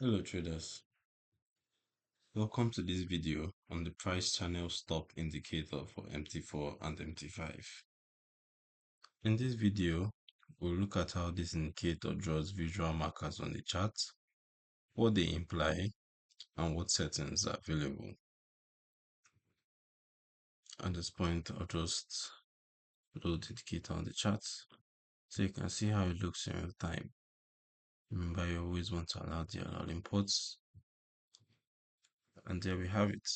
Hello traders, welcome to this video on the price channel stop indicator for MT4 and MT5. In this video, we'll look at how this indicator draws visual markers on the chart, what they imply, and what settings are available. At this point, I'll just load the indicator on the chart so you can see how it looks in real time. Remember, you always want to allow the allowed imports, and there we have it.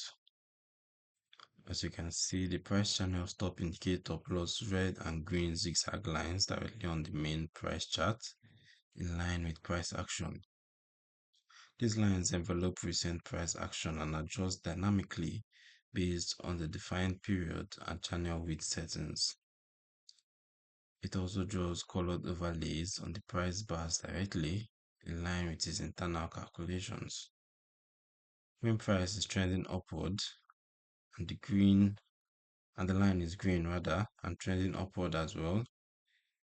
As you can see, the price channel stop indicator plots red and green zigzag lines directly on the main price chart in line with price action. These lines envelop recent price action and adjust dynamically based on the defined period and channel width settings. It also draws colored overlays on the price bars directly in line with its internal calculations. When price is trending upward and the line is green rather and trending upward as well,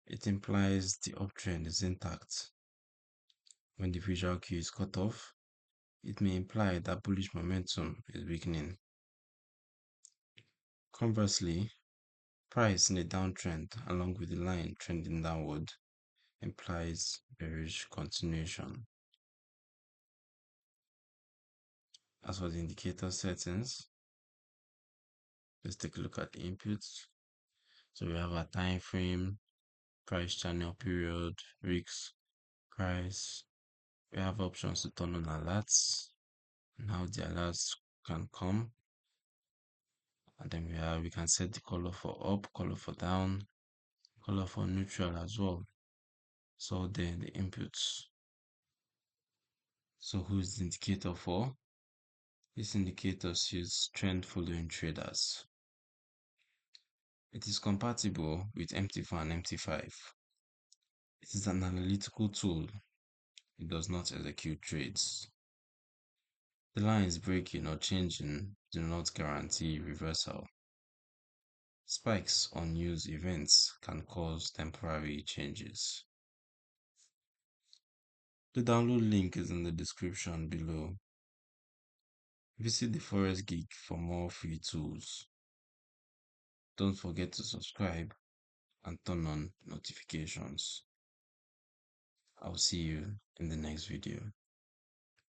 it implies the uptrend is intact. When the visual cue is cut off, it may imply that bullish momentum is weakening. Conversely, price in a downtrend along with the line trending downward implies bearish continuation. As for the indicator settings, let's take a look at the inputs. So we have a time frame, price channel period, risk, price. We have options to turn on alerts and how the alerts can come. And then we can set the color for up, color for down, color for neutral as well. So then the inputs. So who's the indicator for? This indicator use trend following traders. It is compatible with MT4 and MT5. It is an analytical tool. It does not execute trades. The lines breaking or changing do not guarantee reversal. Spikes on news events can cause temporary changes. The download link is in the description below. Visit the Forex Geek for more free tools. Don't forget to subscribe and turn on notifications. I'll see you in the next video.